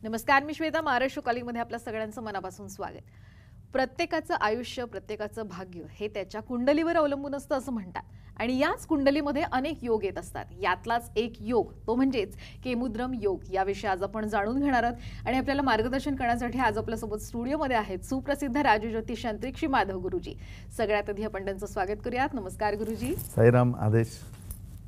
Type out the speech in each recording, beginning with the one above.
नमस्कार, मी श्वेता. महाराष्ट्र कॉलिंगमध्ये आपल्या सगळ्यांचं मनापासून स्वागत. प्रत्येकाचं आयुष्य, प्रत्येकाचं भाग्य हे त्याच्या कुंडलीवर अवलंबून असतं असं म्हणतात. आणि याच कुंडलीमध्ये अनेक योग येत असतात. यातलाच एक योग तो म्हणजेच केमुद्रम योग. याविषयी आज आपण जाणून घेणार आहोत आणि आपल्याला मार्गदर्शन करण्यासाठी आज आपल्यासोबत स्टुडिओमध्ये आहेत सुप्रसिद्ध राजज्योतिष यांत्रिक श्री माधव गुरुजी. सगळ्यात आधी आपण त्यांचं स्वागत करूयात. नमस्कार गुरुजी. साईराम. आदेश.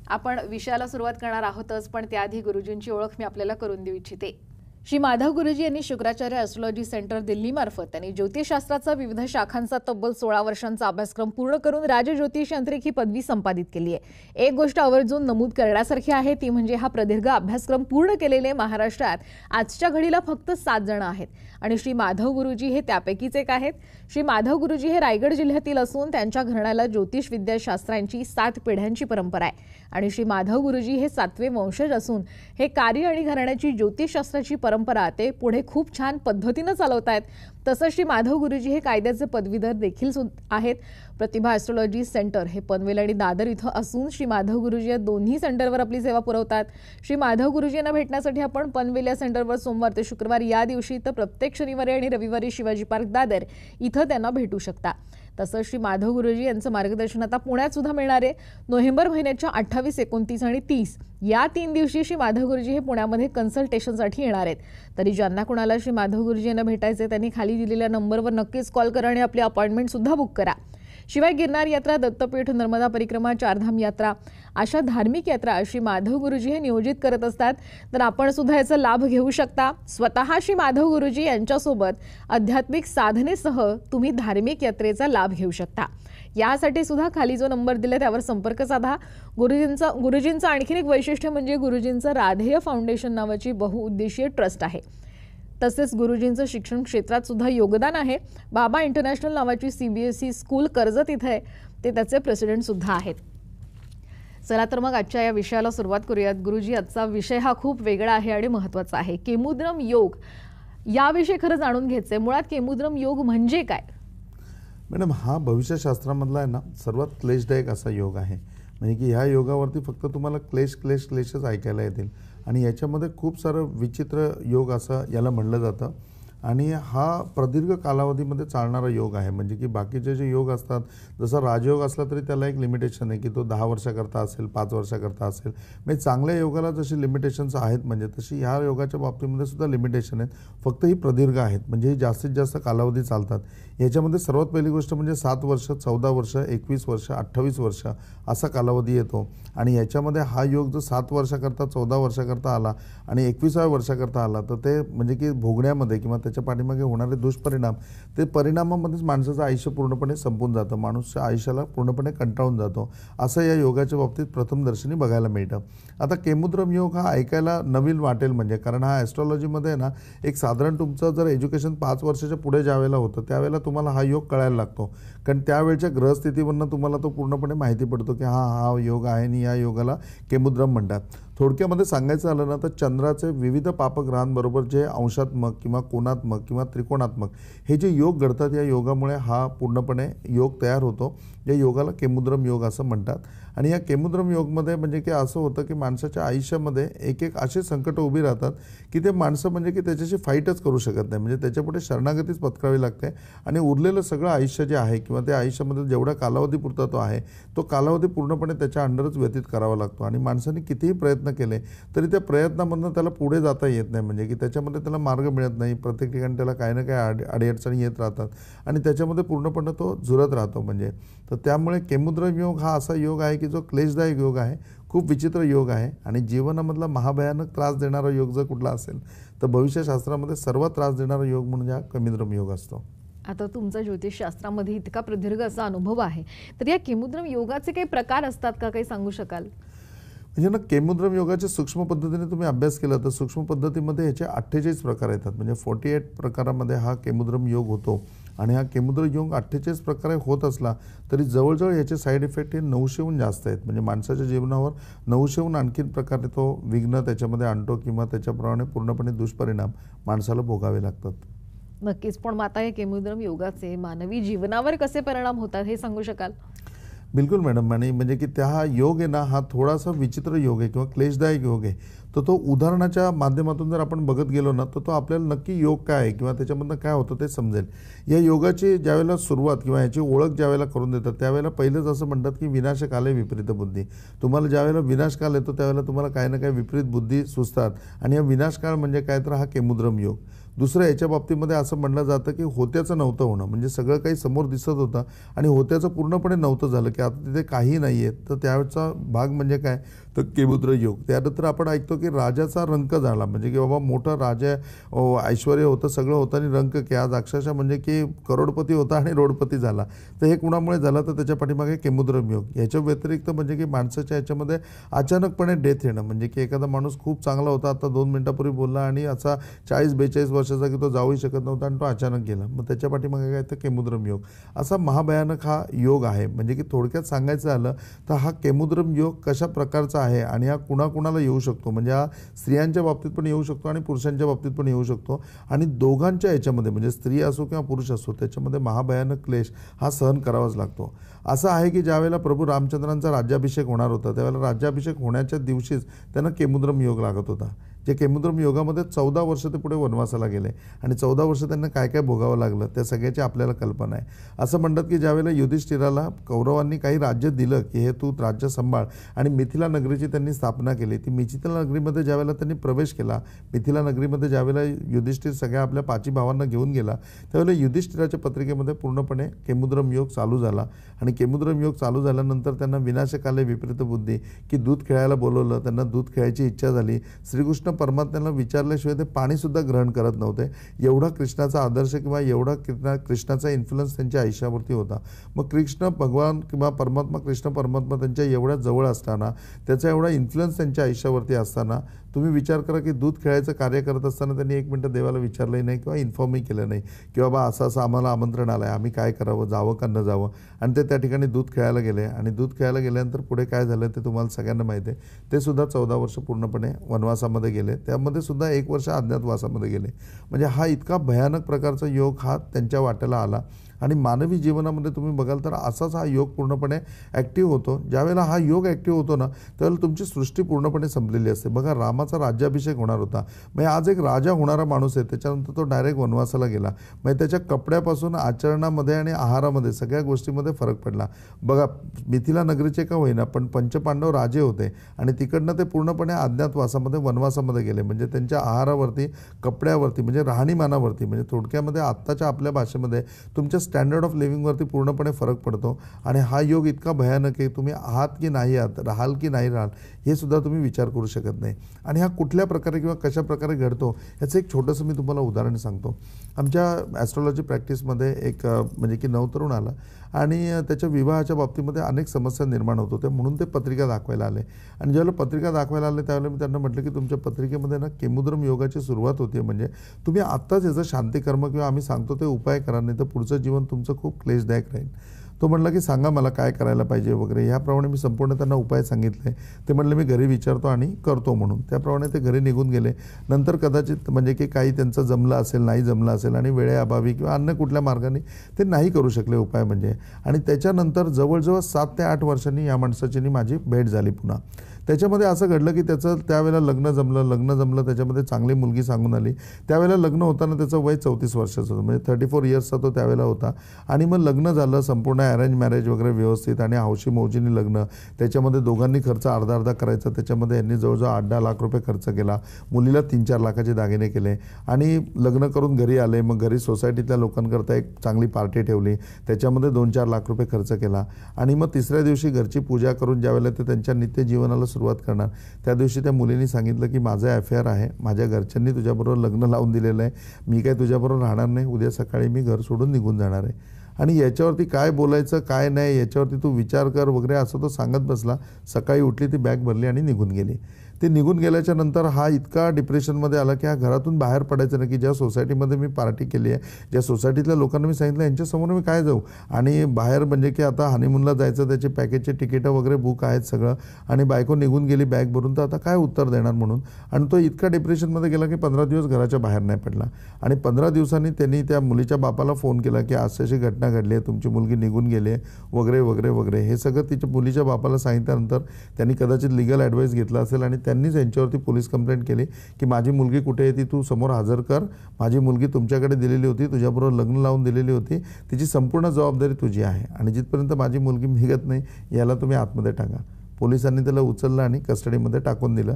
आपण विषयाला सुरुवात करणार आहोतच, पण त्याआधी गुरुजींची ओळख मी आपल्याला करून देऊ इच्छिते. श्री माधव गुरुजी यांनी शुक्राचार्य ॲस्ट्रॉलॉजी सेंटर दिल्ली मार्फत त्यांनी ज्योतिषशास्त्राचा विविध शाखांचा तब्बल 16 वर्षांचा अभ्यासक्रम पूर्ण करून राजज्योतिष यांत्रिक ही पदवी संपादित केली आहे. एक गोष्ट आवर्जून नमूद करण्यासारखी आहे ती म्हणजे हा प्रदीर्घ अभ्यासक्रम पूर्ण केलेले महाराष्ट्रात आजच्या घडीला फक्त 7 जण आहेत आणि श्री माधव गुरुजी हे त्यापैकीच एक आहेत. श्री माधव गुरुजी हे रायगड जिल्ह्यातील असून त्यांच्या घराण्याला ज्योतिष विद्याशास्त्रांची 7 पिढ्यांची परंपरा आहे आणि श्री माधव गुरुजी हे 7वे वंशज असून हे कार्य आणि घराण्याची ज्योतिषशास्त्राची परंपरा ते पुढे खूप छान पद्धतीने चालवतायत. तसंच श्री माधव गुरुजी हे कायद्याचे पदवीधर देखील आहेत. प्रतिभा ॲस्ट्रॉलॉजी सेंटर हे पनवेल आणि दादर इथं असून श्री माधव गुरुजी या दोन्ही सेंटरवर आपली सेवा पुरवतात. श्री माधव गुरुजी यांना भेटण्यासाठी आपण पनवेल या सेंटरवर सोमवार ते शुक्रवार या दिवशी तर प्रत्येक शनिवारी आणि रविवारी शिवाजी पार्क दादर इथं त्यांना भेटू शकता. तसंच श्री माधव गुरुजी यांचं मार्गदर्शन आता पुण्यात सुद्धा मिळणार आहे. नोव्हेंबर महिन्याच्या 28, 29 आणि 30 या 3 दिवशी श्री माधव गुरुजी हे पुण्यामध्ये कन्सल्टेशनसाठी येणार आहेत. तरी ज्यांना कुणाला श्री माधव गुरुजी यांना भेटायचे त्यांनी खाली दिलेल्या नंबरवर नक्कीच कॉल करा आणि आपली अपॉइंटमेंट सुद्धा बुक करा. शिवाय गिरनार यात्रा, दत्तपीठ, नर्मदा परिक्रमा, चारधाम यात्रा अशा धार्मिक यात्रा श्री माधव गुरुजी हे नियोजित करत असतात. तर आपण सुद्धा याचा लाभ घेऊ शकता. स्वतः श्री माधव गुरुजी यांच्यासोबत आध्यात्मिक साधनेसह तुम्ही धार्मिक यात्रेचा लाभ घेऊ शकता. यासाठी सुद्धा खाली जो नंबर दिला त्यावर संपर्क साधा. गुरुजींचं आणखीन एक वैशिष्ट्य म्हणजे गुरुजींचं राधेय फाउंडेशन नावाची बहुउद्देशीय ट्रस्ट आहे. तसेच गुरुजींचं शिक्षण क्षेत्रात सुद्धा योगदान आहे. बाबा इंटरनॅशनल नावाची CBSE स्कूल कर्जत इथे आहे, ते त्याचे प्रेसिडेंट सुद्धा आहेत. चला तर मग आजच्या या विषयाला सुरुवात करूयात. गुरुजी, आजचा विषय हा खूप वेगळा आहे आणि महत्त्वाचा आहे. केमुद्रम योग याविषयी खरं जाणून घ्यायचंय. मुळात केमुद्रम योग म्हणजे काय? मॅडम, हा भविष्यशास्त्रामधला आहे ना सर्वात क्लेशदायक असा योग आहे. म्हणजे की ह्या योगावरती फक्त तुम्हाला क्लेशच ऐकायला येतील आणि याच्यामध्ये खूप सारं विचित्र योग असं याला म्हणलं जातं. आणि हा प्रदीर्घ कालावधीमध्ये चालणारा योग आहे. म्हणजे की बाकीचे जे योग असतात, जसा राजयोग असला तरी त्याला एक लिमिटेशन आहे की तो 10 वर्षाकरता असेल, 5 वर्षाकरता असेल. म्हणजे चांगल्या योगाला जशी लिमिटेशन्स आहेत म्हणजे तशी ह्या योगाच्या बाबतीमध्ये सुद्धा लिमिटेशन आहेत. फक्त ही प्रदीर्घ आहेत, म्हणजे ही जास्तीत जास्त कालावधी चालतात. याच्यामध्ये सर्वात पहिली गोष्ट म्हणजे 7 वर्ष, 14 वर्ष, 21 वर्ष, 28 वर्ष असा कालावधी येतो. आणि याच्यामध्ये हा योग जर 7 वर्षाकरता, 14 वर्षाकरता आला आणि 21व्या वर्षाकरता आला तर ते म्हणजे की भोगण्यामध्ये किंवा त्याच्या पाठीमागे होणारे दुष्परिणाम, ते परिणामामध्येच माणसाचं आयुष्य पूर्णपणे संपून जातं. माणूसच्या आयुष्याला पूर्णपणे कंटाळून जातो. असं या योगाच्या बाबतीत प्रथमदर्शनी बघायला मिळतं. आता केमुद्रम योग हा ऐकायला नवीन वाटेल म्हणजे, कारण हा ॲस्ट्रॉलॉजीमध्ये ना एक साधारण तुमचं जर एज्युकेशन 5 वर्षाच्या पुढे ज्यावेळेला होतं त्यावेळेला तुम्हाला हा योग कळायला लागतो. कारण त्यावेळच्या ग्रहस्थितीवरनं तुम्हाला तो पूर्णपणे माहिती पडतो की हा योग आहे आणि या योगाला केमुद्रम म्हणतात. थोडक्यामध्ये सांगायचं झालं ना तर चंद्राचे विविध पापग्रहांबरोबर जे अंशात्मक किंवा कोणात्मक किंवा त्रिकोणात्मक हे जे योग घडतात, या योगामुळे हा पूर्णपणे योग तयार होतो. या योगाला केमुद्रम योग असं म्हणतात. आणि या केमुद्रम योगमध्ये म्हणजे की असं होतं की माणसाच्या आयुष्यामध्ये एक असे संकट उभी राहतात की ते माणसं म्हणजे की त्याच्याशी फाईटच करू शकत नाही. म्हणजे त्याच्यापुढे शरणागतीच पत्करावी लागते आणि उरलेलं सगळं आयुष्य जे आहे किंवा त्या आयुष्यामध्ये जेवढा कालावधीपुरता तो आहे तो कालावधी पूर्णपणे त्याच्या अंडरच व्यतीत करावा लागतो. आणि माणसाने कितीही प्रयत्न केले तरी त्या प्रयत्नामधून त्याला पुढे जाता येत नाही. म्हणजे की त्याच्यामध्ये त्याला मार्ग मिळत नाही. प्रत्येक ठिकाणी त्याला काही ना काही अडीअडचणी येत राहतात आणि त्याच्यामध्ये पूर्णपणे तो झुरत राहतो. म्हणजे तर त्यामुळे केमुद्रम योग हा असा योग आहे की जो क्लेशदायक योग आहे, खूप विचित्र योग आहे. आणि जीवनामधला महाभयानक त्रास देणारा योग जर कुठला असेल तर भविष्यशास्त्रामध्ये सर्वात त्रास देणारा योग म्हणजे हा केमुद्रम योग असतो. आता तुमचा ज्योतिषशास्त्रामध्ये इतका प्रदीर्घ असा अनुभव आहे, तर या केमुद्रम योगाचे काही प्रकार असतात का, काही सांगू शकाल? म्हणजे ना केमुद्रम योगाच्या सूक्ष्म पद्धतीने तुम्ही अभ्यास केला तर सूक्ष्म पद्धतीमध्ये ह्याचे 48 प्रकार येतात. म्हणजे 48 प्रकारामध्ये हा केमुद्रम योग होतो. आणि हा केमुद्रम योग 48 प्रकारे होत असला तरी जवळजवळ याचे साईड इफेक्ट हे 900हून जास्त आहेत. म्हणजे माणसाच्या जीवनावर 900हून आणखीन प्रकारे तो विघ्न त्याच्यामध्ये आणतो किंवा त्याच्याप्रमाणे पूर्णपणे दुष्परिणाम माणसाला भोगावे लागतात. नक्कीच. पण आता या केमुद्रम योगाचे मानवी जीवनावर कसे परिणाम होतात हे सांगू शकाल? बिलकुल मॅडम. आणि म्हणजे की त्या हा योग आहे ना, हा थोडासा विचित्र योग आहे किंवा क्लेशदायक योग आहे. तर तो उदाहरणाच्या माध्यमातून जर आपण बघत गेलो ना, तर तो आपल्याला नक्की योग काय आहे किंवा त्याच्यामधनं काय होतं ते समजेल. या योगाची ज्यावेळेला सुरुवात किंवा याची ओळख ज्यावेळेला करून देतात, त्यावेळेला पहिलेच असं म्हणतात की विनाशकाले विपरीत बुद्धी. तुम्हाला ज्यावेळेला विनाशकाल येतो त्यावेळेला तुम्हाला काही ना काही विपरीत बुद्धी सुचतात. आणि हा विनाशकाळ म्हणजे काय, तर हा केमुद्रम योग. दुसरं याच्या बाबतीमध्ये असं म्हणलं जातं की होत्याचं नव्हतं होणं, म्हणजे सगळं काही समोर दिसत होतं आणि होत्याचं पूर्णपणे नव्हतं झालं की आता तिथे काही नाही आहे. तर त्यावेळचा भाग म्हणजे काय, तर केमुद्र योग. त्यानंतर आपण ऐकतो की राजाचा रंक झाला, म्हणजे की बाबा मोठा राजा, ऐश्वर होतं, सगळं होतं आणि रंक की आज अक्षरशः म्हणजे की करोडपती होता आणि रोडपती झाला. तर हे कुणामुळे झालं, तर त्याच्या पाठीमागे केमुद्रम योग. याच्या व्यतिरिक्त म्हणजे की माणसाच्या याच्यामध्ये अचानकपणे डेथ येणं, म्हणजे की एखादा माणूस खूप चांगला होता, आता 2 मिनिटापूर्वी बोलला आणि असा 40-42 वर्षाचा की तो जाऊही शकत नव्हता आणि तो अचानक गेला. मग त्याच्या पाठीमागे काय, तर केमुद्रम योग. असा महाभयानक हा योग आहे. म्हणजे की थोडक्यात सांगायचं झालं तर हा केमुद्रम योग कशा प्रकारचा आहे आणि हा कुणाकुणाला येऊ शकतो, म्हणजे हा स्त्रियांच्या बाबतीत पण येऊ शकतो आणि पुरुषांच्या बाबतीत पण येऊ शकतो. आणि दोघांच्या याच्यामध्ये म्हणजे स्त्री असो किंवा पुरुष असो, त्याच्यामध्ये महाभयानक क्लेश हा सहन करावाच लागतो. असं आहे की ज्यावेळेला प्रभू रामचंद्रांचा राज्याभिषेक होणार होता, त्यावेळेला राज्याभिषेक होण्याच्या दिवशीच त्यांना केमुद्रम योग लागत होता. जे केमुद्रम योगामध्ये 14 वर्ष ते पुढे वनवासाला गेले आणि 14 वर्ष त्यांना काय काय भोगावं लागलं त्या सगळ्याची आपल्याला कल्पना आहे. असं म्हणतात की ज्यावेळेला युधिष्ठिराला कौरवांनी काही राज्य दिलं की हे तू राज्य सांभाळ आणि मिथिला नगरीची त्यांनी स्थापना केली. ती मिथिला नगरीमध्ये ज्यावेळेला त्यांनी प्रवेश केला, मिथिला नगरीमध्ये ज्यावेळेला युधिष्ठिर सगळ्या आपल्या 5 भावांना घेऊन गेला, त्यावेळेला युधिष्ठिराच्या पत्रिकेमध्ये पूर्णपणे केमुद्रम योग चालू झाला. आणि केमुद्रम योग चालू झाल्यानंतर त्यांना विनाशकाले विपरीत बुद्धी की दूध खेळायला बोलवलं, त्यांना दूध खेळायची इच्छा झाली. श्रीकृष्ण परमात्म्याला विचारल्याशिवाय ते पाणीसुद्धा ग्रहण करत नव्हते. एवढा कृष्णाचा आदर्श किंवा एवढा कृष्णाचा इन्फ्लुअन्स त्यांच्या आयुष्यावरती होता. मग कृष्ण भगवान किंवा परमात्मा, कृष्ण परमात्मा त्यांच्या एवढ्या जवळ असताना, त्याचा एवढा इन्फ्लुअन्स त्यांच्या आयुष्यावरती असताना, तुम्ही विचार करा की दूध खेळायचं कार्य करत असताना त्यांनी 1 मिनिटं देवाला विचारलंही नाही किंवा इन्फॉर्मही केलं नाही की बाबा असं असं आम्हाला आमंत्रण आलं आहे, आम्ही काय करावं, जावं का न जावं. आणि ते त्या ठिकाणी दूध खेळायला गेले आणि दूध खेळायला गेल्यानंतर पुढे काय झालं ते तुम्हाला सगळ्यांना माहिती आहे. ते सुद्धा 14 वर्ष पूर्णपणे वनवासामध्ये गेले. त्यामध्ये सुद्धा 1 वर्ष अज्ञातवासामध्ये गेले. म्हणजे हा इतका भयानक प्रकारचा योग हा त्यांच्या वाट्याला आला. आणि मानवी जीवनामध्ये तुम्ही बघाल तर असाच हा योग पूर्णपणे ॲक्टिव्ह होतो. ज्यावेळेला हा योग ॲक्टिव्ह होतो ना, त्यावेळेला तुमची सृष्टी पूर्णपणे संपलेली असते. बघा, रामाचा राज्याभिषेक होणार होता, म्हणजे आज एक राजा होणारा माणूस आहे, त्याच्यानंतर तो डायरेक्ट वनवासाला गेला. म्हणजे त्याच्या कपड्यापासून आचरणामध्ये आणि आहारामध्ये सगळ्या गोष्टीमध्ये फरक पडला. बघा, मिथिला नगरीचे का होईना पण पंचपांडव राजे होते आणि तिकडनं ते पूर्णपणे अज्ञातवासामध्ये वनवासामध्ये गेले. म्हणजे त्यांच्या आहारावरती, कपड्यावरती, म्हणजे राहणीमानावरती, म्हणजे थोडक्यामध्ये आत्ताच्या आपल्या भाषेमध्ये तुमच्या स्टँडर्ड ऑफ लिव्हिंगवरती पूर्णपणे फरक पडतो. आणि हा योग इतका भयानक आहे, तुम्ही आहात की नाही आहात, राहाल की नाही राहाल, हे सुद्धा तुम्ही विचार करू शकत नाही. आणि हा कुठल्या प्रकारे किंवा कशा प्रकारे घडतो याचं एक छोटंसं मी तुम्हाला उदाहरण सांगतो. आमच्या ॲस्ट्रॉलॉजी प्रॅक्टिसमध्ये एक म्हणजे की नवतरुण आला आणि त्याच्या विवाहाच्या बाबतीमध्ये अनेक समस्या निर्माण होत होत्या, म्हणून ते पत्रिका दाखवायला आले. आणि ज्यावेळेला पत्रिका दाखवायला आले त्यावेळेला मी त्यांना म्हटलं की तुमच्या पत्रिकेमध्ये ना केमुद्रम योगाची सुरुवात होते, म्हणजे तुम्ही आत्ताच याचं शांतिकर्म किंवा आम्ही सांगतो ते उपाय करा, नाही तर पुढचं जीवन तुमचं खूप क्लेशदायक राहील. तो म्हटला की सांगा मला काय करायला पाहिजे वगैरे. ह्याप्रमाणे मी संपूर्ण त्यांना उपाय सांगितले. ते म्हटले मी घरी विचारतो आणि करतो म्हणून. त्याप्रमाणे ते घरी निघून गेले. नंतर कदाचित म्हणजे की काही त्यांचं जमलं असेल, नाही जमलं असेल आणि वेळेअभावी किंवा अन्य कुठल्या मार्गाने ते नाही करू शकले उपाय म्हणजे. आणि त्याच्यानंतर जवळजवळ 7 ते 8 वर्षांनी या माणसाची माझी भेट झाली पुन्हा. त्याच्यामध्ये असं घडलं की त्याचं त्यावेळेला लग्न जमलं, त्याच्यामध्ये चांगली मुलगी सांगून आली. त्यावेळेला लग्न होताना त्याचं वय 34 वर्षाचं होतं, म्हणजे 34 इयर्सचा तो त्यावेळेला होता. आणि मग लग्न झालं, संपूर्ण अरेंज मॅरेज वगैरे व्यवस्थित आणि हौशी मौजीने लग्न. त्याच्यामध्ये दोघांनी खर्च अर्धा करायचा. त्याच्यामध्ये यांनी जवळजवळ 8-10 लाख रुपये खर्च केला. मुलीला 3-4 लाखाचे दागिने केले आणि लग्न करून घरी आले. मग घरी सोसायटीतल्या लोकांकरता एक चांगली पार्टी ठेवली, त्याच्यामध्ये 2-4 लाख रुपये खर्च केला. आणि मग तिसऱ्या दिवशी घरची पूजा करून ज्यावेळेला ते त्यांच्या नित्य जीवनाला सुरुवात करणार, त्या दिवशी त्या मुलीने सांगितलं की माझं अफेअर आहे, माझ्या घरच्यांनी तुझ्याबरोबर लग्न लावून दिलेलं आहे, मी काय तुझ्याबरोबर राहणार नाही, उद्या सकाळी मी घर सोडून निघून जाणार आहे. आणि याच्यावरती काय बोलायचं काय नाही याच्यावरती तू विचार कर वगैरे असं तो सांगत बसला. सकाळी उठली, ती बॅग भरली आणि निघून गेली. ते निघून गेल्याच्या नंतर हा इतका डिप्रेशनमध्ये आला की हा घरातून बाहेर पडायचं नाही, की ज्या सोसायटीमध्ये मी पार्टी केली आहे, ज्या सोसायटीतल्या लोकांना मी सांगितलं यांच्यासमोर मी काय जाऊ, आणि बाहेर म्हणजे की आता हनीमूनला जायचं, त्याचे पॅकेजचे तिकीटं वगैरे बुक आहेत सगळं, आणि बायको निघून गेली बॅग भरून, तर आता काय उत्तर देणार म्हणून. आणि तो इतका डिप्रेशनमध्ये गेला की 15 दिवस घराच्या बाहेर नाही पडला. आणि 15 दिवसांनी त्यांनी त्या मुलीच्या बापाला फोन केला की अशी घटना घडली आहे, तुमची मुलगी निघून गेली आहे वगैरे वगैरे वगैरे. हे सगळं तिच्या मुलीच्या बापाला सांगितल्यानंतर त्यांनी कदाचित लिगल ॲडवाईस घेतला असेल आणि त्यांनीच यांच्यावरती पोलीस कंप्लेंट केली की माझी मुलगी कुठे आहे, ती तू समोर हजर कर, माझी मुलगी तुमच्याकडे दिलेली होती, तुझ्याबरोबर लग्न लावून दिलेली होती, तिची संपूर्ण जबाबदारी तुझी आहे आणि जिथपर्यंत माझी मुलगी निघत नाही याला तुम्ही आतमध्ये टाका. पोलिसांनी त्याला उचललं आणि कस्टडीमध्ये टाकून दिलं.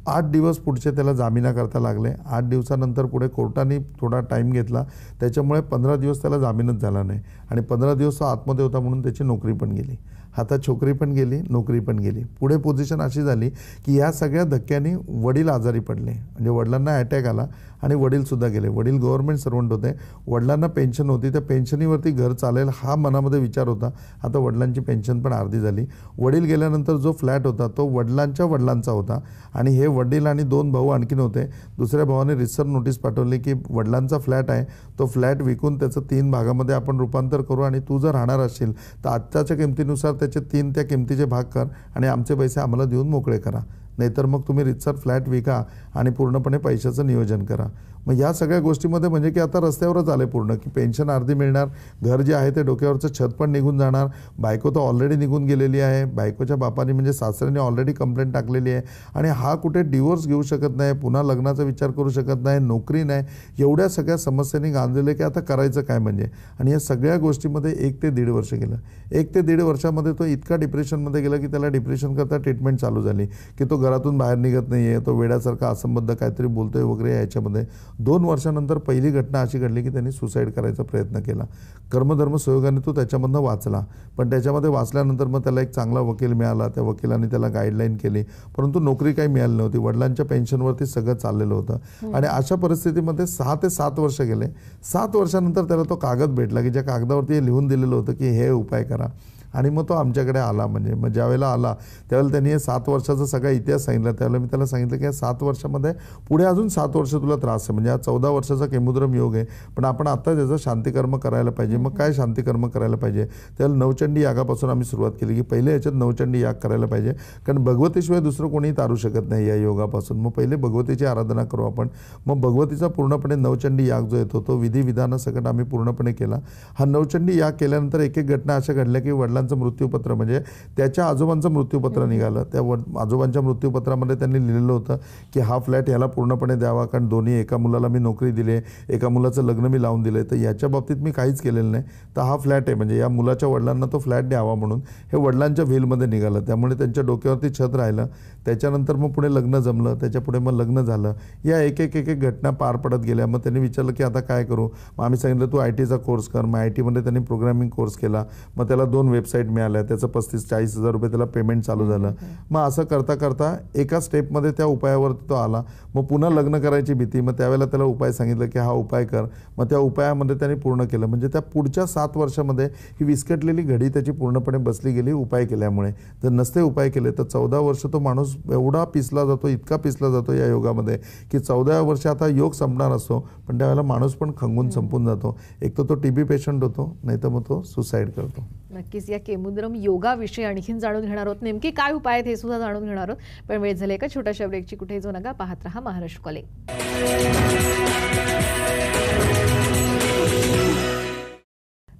8 दिवस पुढचे त्याला जामिनाकरता लागले. 8 दिवसानंतर पुढे कोर्टाने थोडा टाईम घेतला, त्याच्यामुळे 15 दिवस त्याला जामीनच झाला नाही आणि 15 दिवस तो आतमध्ये होता म्हणून त्याची नोकरी पण गेली. आता छोकरी पण गेली, नोकरी पण गेली. पुढे पोझिशन अशी झाली की या सगळ्या धक्क्यांनी वडील आजारी पडले, म्हणजे वडिलांना अटॅक आला आणि वडीलसुद्धा गेले. वडील गव्हर्नमेंट सर्वंट होते, वडिलांना पेन्शन होती, त्या पेन्शनीवरती घर चालेल हा मनामध्ये विचार होता. आता वडिलांची पेन्शन पण अर्धी झाली. वडील गेल्यानंतर जो फ्लॅट होता तो वडिलांच्या वडिलांचा होता आणि हे वडील आणि 2 भाऊ आणखीन होते. दुसऱ्या भावाने रिसर्च नोटीस पाठवली की वडिलांचा फ्लॅट आहे, तो फ्लॅट विकून त्याचं 3 भागामध्ये आपण रूपांतर करू आणि तू जर राहणार असशील तर आत्ताच्या किमतीनुसार त्याचे 3 त्या किमतीचे भाग कर आणि आमचे पैसे आम्हाला देऊन मोकळे करा, नाहीतर मग तुम्ही रितसर फ्लॅट विका आणि पूर्णपणे पैशाचं नियोजन करा. मग या सगळ्या गोष्टीमध्ये म्हणजे की आता रस्त्यावरच आले पूर्ण, की पेन्शन अर्धी मिळणार, घर जे आहे ते डोक्यावरचं छत पण निघून जाणार. बायको तर ऑलरेडी निघून गेलेली आहे, बायकोच्या बापाने म्हणजे सासऱ्याने ऑलरेडी कंप्लेंट टाकलेली आहे आणि हा कुठे डिवोर्स घेऊ शकत नाही, पुन्हा लग्नाचा विचार करू शकत नाही, नोकरी नाही, एवढ्या सगळ्या समस्यांनी गांजलेले की आता करायचं काय म्हणजे. आणि या सगळ्या गोष्टीमध्ये 1 ते 1.5 वर्ष गेलं. 1 ते 1.5 वर्षामध्ये तो इतका डिप्रेशनमध्ये गेला की त्याला डिप्रेशन करता ट्रीटमेंट चालू झाली, की तो घरातून बाहेर निघत नाही आहे, तो वेड्यासारखा असंबद्ध काहीतरी बोलतोय वगैरे. याच्यामध्ये 2 वर्षानंतर पहिली घटना अशी घडली की त्यांनी सुसाईड करायचा प्रयत्न केला. कर्मधर्म संयोगाने तो त्याच्यामधनं वाचला, पण त्याच्यामध्ये वाचल्यानंतर मग त्याला एक चांगला वकील मिळाला, त्या वकिलांनी त्याला गाईडलाईन केली, परंतु नोकरी काही मिळाली नव्हती. वडिलांच्या पेन्शनवरती सगळं चाललेलं होतं आणि अशा परिस्थितीमध्ये 6 ते 7 वर्ष गेले. 7 वर्षानंतर त्याला तो कागद भेटला की ज्या कागदावरती हे लिहून दिलेलं होतं की हे उपाय करा. आणि मग तो आमच्याकडे आला. म्हणजे मग ज्यावेळेला आला त्यावेळेला त्यांनी हे 7 वर्षाचा सगळा इतिहास सांगितला. त्यावेळेला मी त्याला सांगितलं की या 7 वर्षामध्ये पुढे अजून 7 वर्ष तुला त्रास आहे, म्हणजे हा 14 वर्षाचा केमुद्रम योग आहे, पण आपण आता त्याचं शांतिकर्म करायला पाहिजे. मग काय शांतिकर्म करायला पाहिजे, त्याला नवचंडी यागापासून आम्ही सुरुवात केली की पहिले याच्यात नवचंडी याग करायला पाहिजे, कारण भगवतीशिवाय दुसरं कोणीही तारू शकत नाही या योगापासून. मग पहिले भगवतीची आराधना करू आपण. मग भगवतीचा पूर्णपणे नवचंडी याग जो येतो तो विधिविधानासकट आम्ही पूर्णपणे केला. हा नवचंडी याग केल्यानंतर एक एक घटना अशा घडल्या की वडिलांचं मृत्यूपत्र म्हणजे त्याच्या आजोबांचं मृत्यूपत्र निघालं. त्या आजोबांच्या मृत्यूपत्रामध्ये त्यांनी लिहिलेलं होतं की हा फ्लॅट याला पूर्णपणे द्यावा, कारण दोन्ही एका मुलाला मी नोकरी दिली, एका मुलाचं लग्न मी लावून दिलं, तर याच्या बाबतीत मी काहीच केलेलं नाही, तर हा फ्लॅट आहे म्हणजे या मुलाच्या वडिलांना तो फ्लॅट द्यावा म्हणून हे वडिलांच्या व्हीलमध्ये निघालं. त्यामुळे त्यांच्या डोक्यावरती छत राहिलं. त्याच्यानंतर मग पुढे लग्न जमलं, त्याच्या पुढे मग लग्न झालं. या एक एक घटना पार पडत गेल्या. मग त्यांनी विचारलं की आता काय करू. मग आम्ही सांगितलं तू IT चा कोर्स कर. मग IT मध्ये त्यांनी प्रोग्रामिंग कोर्स केला. मग त्याला 2 वेबसाईट मिळाल्या, त्याचं 35-40 हजार रुपये त्याला पेमेंट चालू झालं. मग असं करता करता एका स्टेपमध्ये त्या उपायावरती तो आला. मग पुन्हा लग्न करायची भीती, मग त्यावेळेला त्याला उपाय सांगितलं की हा उपाय कर. मग त्या उपायामध्ये त्याने पूर्ण केलं. म्हणजे त्या पुढच्या 7 वर्षामध्ये ही विस्कटलेली घडी त्याची पूर्णपणे बसली गेली उपाय केल्यामुळे. जर नसते उपाय केले तर 14 वर्ष तो माणूस एवढा पिसला जातो, इतका पिसला जातो या योगामध्ये की 14व्या वर्षी आता योग संपणार असतो, पण त्यावेळेला माणूस पण खंगून संपून जातो. एक तर तो TB पेशंट होतो, नाही तर मग तो सुसाईड करतो. नक्कीच या केमुद्रम योगाविषयी आणखीन जाणून घेणार आहोत, नेमके काय उपाय आहेत हे सुद्धा जाणून घेणार आहोत. पण वेळ झाली एका छोट्याशा ब्रेकची. कुठेही जाऊ नका, पाहत रहा महाराष्ट्र कॉलिंग.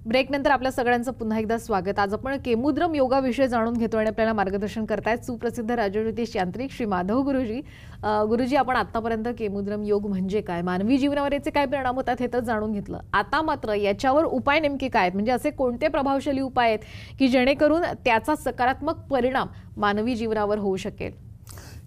ब्रेकनंतर आपल्या सगळ्यांचं पुन्हा एकदा स्वागत. आज आपण केमुद्रम योगाविषयी जाणून घेतो आणि आपल्याला मार्गदर्शन करतायत सुप्रसिद्ध राजज्योतिष यांत्रिक श्री माधव गुरुजी. गुरुजी, आपण आतापर्यंत केमुद्रम योग म्हणजे काय, मानवी जीवनावर याचे काय परिणाम होतात हे तर जाणून घेतलं. आता मात्र याच्यावर उपाय नेमके काय आहेत, म्हणजे असे कोणते प्रभावशाली उपाय आहेत की जेणेकरून त्याचा सकारात्मक परिणाम मानवी जीवनावर होऊ शकेल.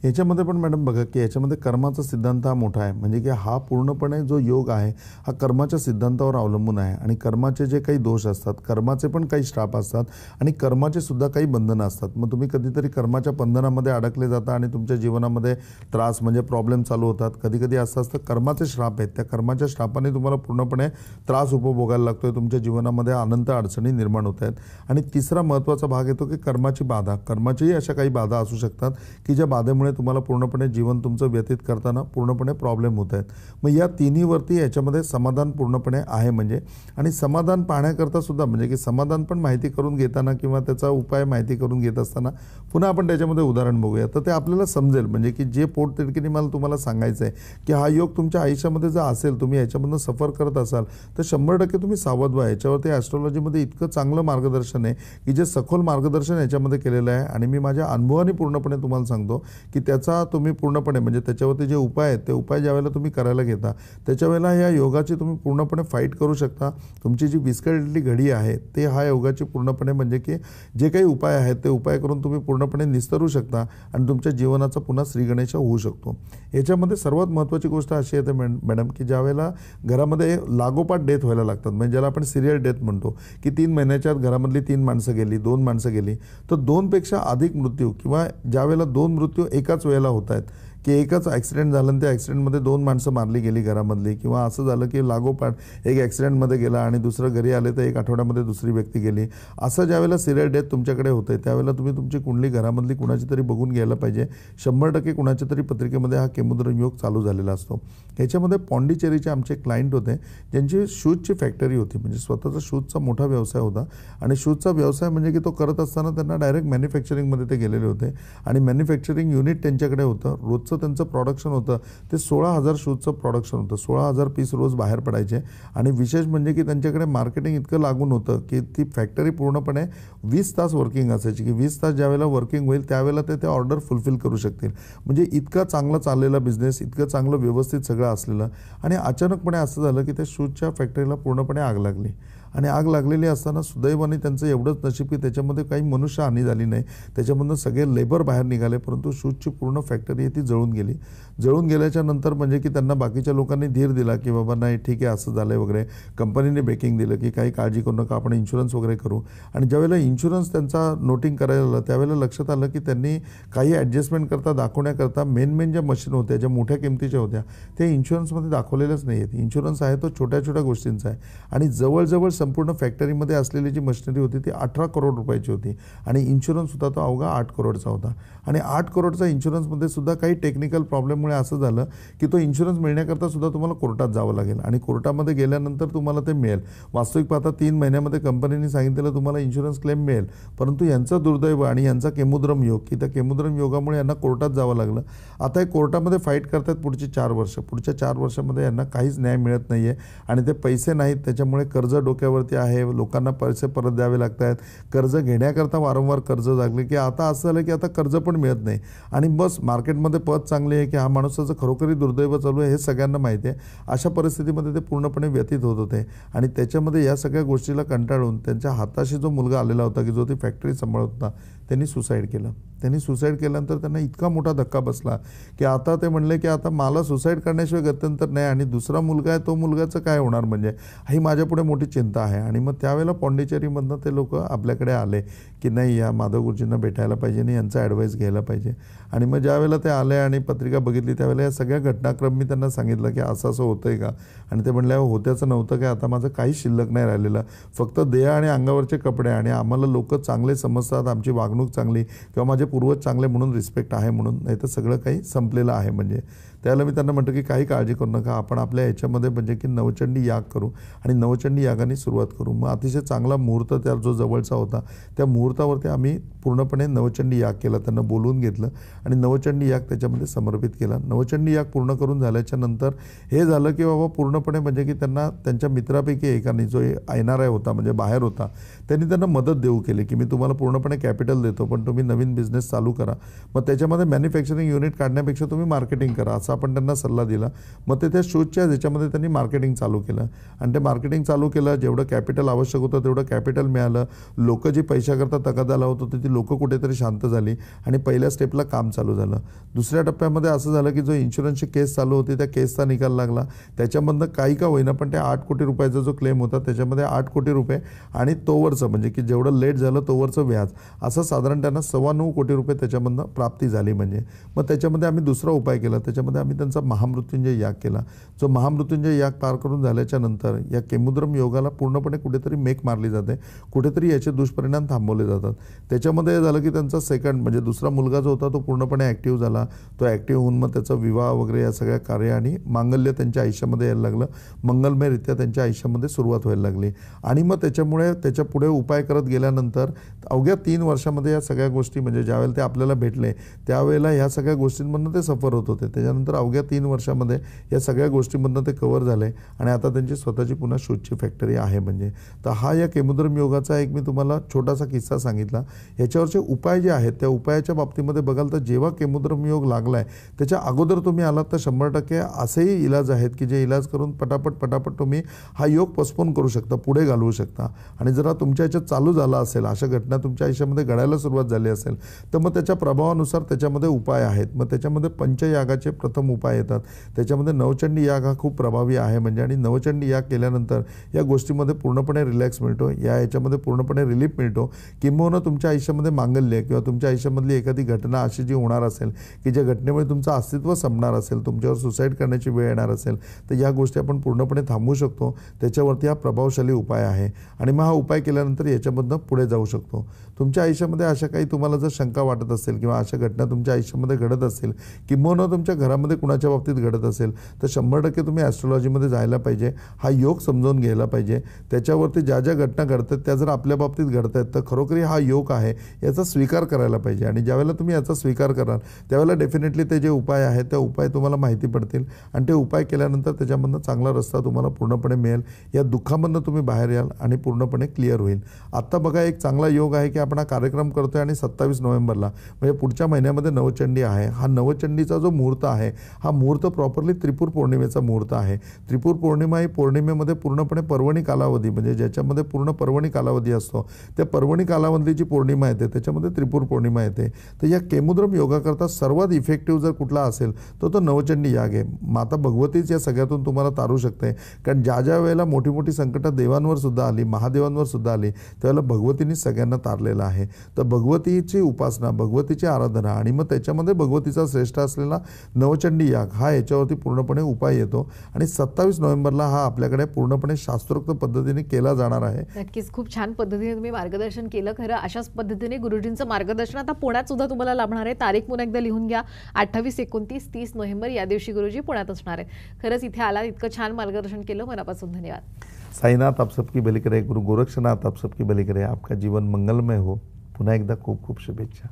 याच्यामध्ये पण मॅडम बघा की याच्यामध्ये कर्माचा सिद्धांत हा मोठा आहे. म्हणजे की हा पूर्णपणे जो योग आहे हा कर्माच्या सिद्धांतावर अवलंबून आहे आणि कर्माचे जे काही दोष असतात, कर्माचे पण काही श्राप असतात आणि कर्माचे सुद्धा काही बंधनं असतात. मग तुम्ही कधीतरी कर्माच्या बंधनामध्ये अडकले जाता आणि तुमच्या जीवनामध्ये त्रास म्हणजे प्रॉब्लेम चालू होतात. कधी कधी असं असतं कर्माचे श्राप आहेत, त्या कर्माच्या श्रापाने तुम्हाला पूर्णपणे त्रास उपभोगायला लागतोय, तुमच्या जीवनामध्ये अनंत अडचणी निर्माण होत आहेत. आणि तिसरा महत्त्वाचा भाग येतो की कर्माची बाधा. कर्माच्याही अशा काही बाधा असू शकतात की ज्या बाधेमुळे त्यामुळे तुम्हाला पूर्णपणे जीवन तुमचं व्यतीत करताना पूर्णपणे प्रॉब्लेम होत आहेत. मग या तिन्हीवरती याच्यामध्ये समाधान पूर्णपणे आहे म्हणजे. आणि समाधान पाहण्याकरता सुद्धा म्हणजे की समाधान पण माहिती करून घेताना किंवा त्याचा उपाय माहिती करून घेत असताना पुन्हा आपण त्याच्यामध्ये उदाहरण बघूया, तर ते आपल्याला समजेल म्हणजे की जे पोटतिडकीने मला तुम्हाला सांगायचं आहे की हा योग तुमच्या आयुष्यामध्ये जर असेल, तुम्ही याच्यामधनं सफर करत असाल तर 100% तुम्ही सावध व्हा. याच्यावरती ॲस्ट्रॉलॉजीमध्ये इतकं चांगलं मार्गदर्शन आहे की जे सखोल मार्गदर्शन याच्यामध्ये केलेलं आहे. आणि मी माझ्या अनुभवाने पूर्णपणे तुम्हाला सांगतो की त्याचा तुम्ही पूर्णपणे म्हणजे त्याच्यावरती जे उपाय आहेत ते उपाय ज्यावेळेला तुम्ही करायला घेता त्याच्यावेळेला या योगाची तुम्ही पूर्णपणे फाईट करू शकता. तुमची जी विस्कळलेली घडी आहे ते हा योगाची पूर्णपणे म्हणजे की जे काही उपाय आहेत ते उपाय करून तुम्ही पूर्णपणे निस्तरू शकता आणि तुमच्या जीवनाचा पुन्हा श्रीगणेश होऊ शकतो. याच्यामध्ये सर्वात महत्त्वाची गोष्ट अशी येते मॅडम की ज्यावेळेला घरामध्ये लागोपाठ डेथ व्हायला लागतात, म्हणजे ज्याला आपण सिरियल डेथ म्हणतो की 3 महिन्याच्या आत घरामधली 3 माणसं गेली, 2 माणसं गेली, तर 2पेक्षा अधिक मृत्यू किंवा ज्यावेळेला 2 मृत्यू एकाच वेळेला होत आहेत की एकच ॲक्सिडेंट झालं आणि त्या ॲक्सिडेंटमध्ये 2 माणसं मारली गेली घरामधली, किंवा असं झालं की लागोपाठ एक ॲक्सिडेंटमध्ये गेला आणि दुसरं घरी आले तर 1 आठवड्यामध्ये दुसरी व्यक्ती गेली. असं ज्यावेळेला सिरियल डेथ तुमच्याकडे होते त्यावेळेला तुम्ही तुमची कुंडली घरामधली कुणाची तरी बघून घ्यायला पाहिजे. 100% कुणाच्या तरी पत्रिकेमध्ये हा केमुद्र योग चालू झालेला असतो. ह्याच्यामध्ये पॉंडिचेरीचे आमचे क्लायंट होते ज्यांची शूजची फॅक्टरी होती, म्हणजे स्वतःचा शूजचा मोठा व्यवसाय होता. आणि शूजचा व्यवसाय म्हणजे की तो करत असताना त्यांना डायरेक्ट मॅन्युफॅक्चरिंगमध्ये ते गेलेले होते आणि मॅन्युफॅक्चरिंग युनिट त्यांच्याकडे होतं. रोजचं त्यांचं प्रोडक्शन होतं ते 16,000 शूजचं प्रोडक्शन होतं. 16,000 पीस रोज बाहेर पडायचे. आणि विशेष म्हणजे की त्यांच्याकडे मार्केटिंग इतकं लागून होतं की ती फॅक्टरी पूर्णपणे 20 तास वर्किंग असायची की 20 तास ज्यावेळेला वर्किंग होईल त्यावेळेला ते ऑर्डर फुलफिल करू शकतील. म्हणजे इतका चांगला चाललेला बिझनेस, इतकं चांगलं व्यवस्थित सगळं असलेलं. आणि अचानकपणे असं झालं की त्या शूजच्या फॅक्टरीला पूर्णपणे आग लागली. आणि आग लागलेली असताना सुदैवाने त्यांचं एवढंच नशीब की त्याच्यामध्ये काही मनुष्यहानी झाली नाही. त्याच्यामधून सगळे लेबर बाहेर निघाले, परंतु शूजची पूर्ण फॅक्टरी आहे ती जळून गेली. जळून गेल्याच्या नंतर म्हणजे की त्यांना बाकीच्या लोकांनी धीर दिला की बाबा नाही ठीक आहे असं झालं आहे वगैरे. कंपनीने बेकिंग दिलं की काही काळजी करू नका, आपण इन्शुरन्स वगैरे करू. आणि ज्यावेळेला इन्शुरन्स त्यांचा नोटिंग करायला आलं त्यावेळेला लक्षात आलं की त्यांनी काही ॲडजस्टमेंट करता दाखवण्याकरता मेन ज्या मशीन होत्या ज्या मोठ्या किमतीच्या होत्या त्या इन्शुरन्समध्ये दाखवलेल्याच नाही आहेत. इन्शुरन्स आहे तो छोट्या छोट्या गोष्टींचा आहे. आणि जवळजवळ संपूर्ण फॅक्टरीमध्ये असलेली जी मशिनरी होती ती 18 करोड रुपयाची होती आणि इन्शुरन्स होता तो अवघा 8 करोडचा होता. आणि 8 करोडचा इन्शुरन्समध्ये सुद्धा काही टेक्निकल प्रॉब्लेममुळे असं झालं की तो इन्शुरन्स मिळण्याकरता सुद्धा तुम्हाला कोर्टात जावं लागेल आणि कोर्टामध्ये गेल्यानंतर तुम्हाला ते मिळेल. वास्तविक पाहता 3 महिन्यामध्ये कंपनीने सांगितलेलं तुम्हाला इन्शुरन्स क्लेम मिळेल, परंतु यांचं दुर्दैव आणि यांचा केमुद्रम योग की त्या केमुद्रम योगामुळे यांना कोर्टात जावं लागलं. आता हे कोर्टामध्ये फाईट करतात पुढची 4 वर्ष. पुढच्या 4 वर्षामध्ये यांना काहीच न्याय मिळत नाही आहे आणि ते पैसे नाहीत त्याच्यामुळे कर्ज डोक्यावरती आहे. लोकांना पैसे परत द्यावे लागत आहेत. कर्ज घेण्याकरता वारंवार कर्ज लागले की आता असं झालं की आता कर्ज पण मिळत नाही. आणि बस मार्केटमध्ये पत चांगली आहे की हा माणसाचं खरोखरी दुर्दैव चालू आहे हे सगळ्यांना माहिती आहे. अशा परिस्थितीमध्ये ते पूर्णपणे व्यतीत होत होते. आणि त्याच्यामध्ये या सगळ्या गोष्टीला कंटाळून त्यांच्या हाताशी जो मुलगा आलेला होता की जो ती फॅक्टरी सांभाळत होता त्यांनी सुसाईड केलं. त्यांनी सुसाईड केल्यानंतर त्यांना इतका मोठा धक्का बसला की आता ते म्हणले की आता मला सुसाईड करण्याशिवाय गत्यंतर नाही आणि दुसरा मुलगा आहे तो मुलगाचं काय होणार, म्हणजे ही माझ्यापुढे मोठी चिंता आहे. आणि मग त्यावेळेला पॉंडिचेरीमधनं ते लोक आपल्याकडे आले की नाही या माधव गुरुजींना भेटायला पाहिजे आणि यांचा ॲडवाईस घ्यायला पाहिजे. आणि मग ज्यावेळेला ते आले आणि पत्रिका बघितली त्यावेळेला या सगळ्या घटनाक्रम मी त्यांना सांगितलं की असं असं होतं आहे का. आणि ते म्हणले होत्याचं नव्हतं काय, आता माझं काहीच शिल्लक नाही राहिलेलं, फक्त देह आणि अंगावरचे कपडे. आणि आम्हाला लोक चांगले समजतात, आमची वागणूक चांगली किंवा माझे पूर्वज चांगले म्हणून रिस्पेक्ट आहे म्हणून, नाही तर सगळं काही संपलेलं आहे. म्हणजे त्यावेळेला मी त्यांना म्हटलं की काही काळजी करू नका, आपण आपल्या ह्याच्यामध्ये म्हणजे की नवचंडी याग करू आणि नवचंडी यागाने सुरुवात करू. मग अतिशय चांगला मुहूर्त त्या जो जवळचा होता त्या मुहूर्तावरती आम्ही पूर्णपणे नवचंडी याग केला. त्यांना बोलवून घेतलं आणि नवचंडी याग त्याच्यामध्ये समर्पित केला. नवचंडी याग पूर्ण करून झाल्याच्या नंतर हे झालं की बाबा पूर्णपणे म्हणजे की त्यांना त्यांच्या मित्रापैकी एकाने जो येणारा होता म्हणजे बाहेर होता त्यांनी त्यांना मदत देऊ केली की मी तुम्हाला पूर्णपणे कॅपिटल देतो पण तुम्ही नवीन बिझनेस चालू करा. मग त्याच्यामध्ये मॅन्युफॅक्चरिंग युनिट काढण्यापेक्षा तुम्ही मार्केटिंग करा असा आपण त्यांना सल्ला दिला. मग ते त्या शूजच्या ह्याच्यामध्ये त्यांनी मार्केटिंग चालू केलं आणि ते मार्केटिंग चालू केलं. जेवढं कॅपिटल आवश्यक होतं तेवढं कॅपिटल मिळालं. लोक जी पैशाकरता तगादा लावत होती ती लोकं कुठेतरी शांत झाली आणि पहिल्या स्टेपला काम चालू झालं. दुसऱ्या टप्प्यामध्ये असं झालं की जो इन्शुरन्सची केस चालू होती त्या केसचा निकाल लागला. त्याच्यामधनं काही का होईना पण त्या 8 कोटी रुपयाचा जो क्लेम होता त्याच्यामध्ये 8 कोटी रुपये आणि तोवरचं म्हणजे की जेवढं लेट झालं तोवरचं व्याज असं साधारण त्यांना 9.25 कोटी रुपये त्याच्यामधनं प्राप्ती झाली. म्हणजे मग त्याच्यामध्ये आम्ही दुसरा उपाय केला. त्याच्यामध्ये याच्यामध्ये आम्ही त्यांचा महामृत्युंजय याग केला. जो महामृत्युंजय याग पार करून झाल्याच्या नंतर या केमुद्रम योगाला पूर्णपणे कुठेतरी मेक मारली जाते, कुठेतरी याचे दुष्परिणाम थांबवले जातात. त्याच्यामध्ये हे झालं की त्यांचा सेकंड म्हणजे दुसरा मुलगा जो होता तो पूर्णपणे ॲक्टिव्ह झाला. तो ॲक्टिव्ह होऊन मग त्याचा विवाह वगैरे या सगळ्या कार्य आणि मांगल्य त्यांच्या आयुष्यामध्ये यायला लागलं. मंगलमयरित्या त्यांच्या आयुष्यामध्ये सुरुवात व्हायला लागली. आणि मग त्याच्यामुळे त्याच्या पुढे उपाय करत गेल्यानंतर अवघ्या 3 वर्षामध्ये या सगळ्या गोष्टी म्हणजे ज्यावेळेला ते आपल्याला भेटले त्यावेळेला ह्या सगळ्या गोष्टींमधून ते सफर होत होते. त्याच्यानंतर अवघ्या 3 वर्षामध्ये या सगळ्या गोष्टींमधून ते कव्हर झाले आणि आता त्यांची स्वतःची पुन्हा शूजची फॅक्टरी आहे. म्हणजे तर हा या केमुद्रम योगाचा एक मी तुम्हाला छोटासा किस्सा सांगितला. याच्यावरचे उपाय जे आहेत त्या उपायाच्या बाबतीमध्ये बघाल तर जेव्हा केमुद्रम योग लागलाय त्याच्या अगोदर तुम्ही आलात तर 100% असेही इलाज आहेत की जे इलाज करून पटापट तुम्ही हा योग पोस्टपोन करू शकता, पुढे घालवू शकता. आणि जर तुमच्या याच्यात चालू झाला असेल, अशा घटना तुमच्या आयुष्यामध्ये घडायला सुरुवात झाली असेल तर मग त्याच्या प्रभावानुसार त्याच्यामध्ये उपाय आहेत. मग त्याच्यामध्ये पंचयागाचे प्रथम उपाय येतात. त्याच्यामध्ये नवचंडी याग हा खूप प्रभावी आहे म्हणजे आणि नवचंडी याग केल्यानंतर या गोष्टीमध्ये पूर्णपणे रिलॅक्स मिळतो, याच्यामध्ये पूर्णपणे रिलीफ मिळतो. किंबहुना तुमच्या आयुष्यामध्ये मांगल्य किंवा तुमच्या आयुष्यामधली एखादी घटना अशी जी होणार असेल की ज्या घटनेमुळे तुमचं अस्तित्व संपणार असेल, तुमच्यावर सुसाईड करण्याची वेळ येणार असेल तर या गोष्टी आपण पूर्णपणे थांबवू शकतो. त्याच्यावरती हा प्रभावशाली उपाय आहे आणि मग हा उपाय केल्यानंतर याच्यामधनं पुढे जाऊ शकतो. तुमच्या आयुष्यामध्ये अशा काही तुम्हाला जर शंका वाटत असेल किंवा अशा घटना तुमच्या आयुष्यामध्ये घडत असतील किंबहुना तुमच्या घरामध्ये कुणाच्या बाबतीत घडत असेल तर 100% तुम्ही ॲस्ट्रॉलॉजीमध्ये जायला पाहिजे. हा योग समजावून घ्यायला पाहिजे. त्याच्यावरती ज्या ज्या घटना घडतात त्या जर आपल्या बाबतीत घडत आहेत तर खरोखरी हा योग आहे याचा स्वीकार करायला पाहिजे. आणि ज्यावेळेला तुम्ही याचा स्वीकार कराल त्यावेळेला डेफिनेटली ते जे उपाय आहेत त्या उपाय तुम्हाला माहिती पडतील आणि ते उपाय केल्यानंतर त्याच्यामधनं चांगला रस्ता तुम्हाला पूर्णपणे मिळेल. या दुःखामधनं तुम्ही बाहेर याल आणि पूर्णपणे क्लिअर होईल. आत्ता बघा एक चांगला योग आहे की आपण हा कार्यक्रम करतोय आणि 27 नोव्हेंबरला म्हणजे पुढच्या महिन्यामध्ये नवचंडी आहे. हा नवचंडीचा जो मुहूर्त आहे हा मुहूर्त प्रॉपरली त्रिपुर पौर्णिमेचा मुहूर्त आहे. त्रिपुर पौर्णिमा ही पौर्णिमेमध्ये पूर्णपणे पर्वणी कालावधी म्हणजे ज्याच्यामध्ये पूर्ण पर्वणी कालावधी असतो त्या पर्वणी कालावधीची पौर्णिमा येते, त्याच्यामध्ये त्रिपुर पौर्णिमा येते. तर या केमुद्रम योगाकरता सर्वात इफेक्टिव्ह जर कुठला असेल तर तो नवचंडी याग आहे. माता भगवतीच या सगळ्यातून तुम्हाला तारू शकते. कारण ज्या ज्या वेळेला मोठी मोठी संकटं देवांवर सुद्धा आली, महादेवांवर सुद्धा आली त्यावेळेला भगवतीने सगळ्यांना तारलेलं आहे. तर भगवतीची उपासना, भगवतीची आराधना आणि मग त्याच्यामध्ये भगवतीचा श्रेष्ठ असलेला नवचंडी याग हा याच्यावरती पूर्णपणे उपाय येतो आणि 27 नोव्हेंबरला हा आपल्याकडे पूर्णपणे शास्त्रोक्त पद्धतीने केला जाणार आहे. नक्कीच खूप छान पद्धतीने तुम्ही मार्गदर्शन केलं. खरं अशाच पद्धतीने गुरुजींचं मार्गदर्शन आता पुण्यात सुद्धा तुम्हाला लाभणार आहे. तारीख पुन्हा एकदा लिहून घ्या, 28, 29, 30 नोव्हेंबर या दिवशी गुरुजी पुण्यात असणार आहे. खरंच इथे आला, इतकं छान मार्गदर्शन केलं, मनापासून धन्यवाद. साईनाथ आप सबकी भली करे, गुरु गोरक्षनाथ आप सबकी भली करे. आपका जीवन मंगलमय हो. पुन्हा एकदा खूप खूप शुभेच्छा.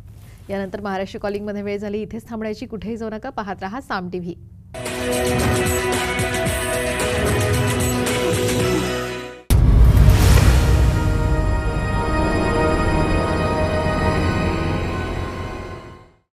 यानंतर महाराष्ट्र कॉलिंगमध्ये वेळ झाली. इथेच थांबण्याची, कुठेही जाऊ नका. पाहत रहा साम टीव्ही.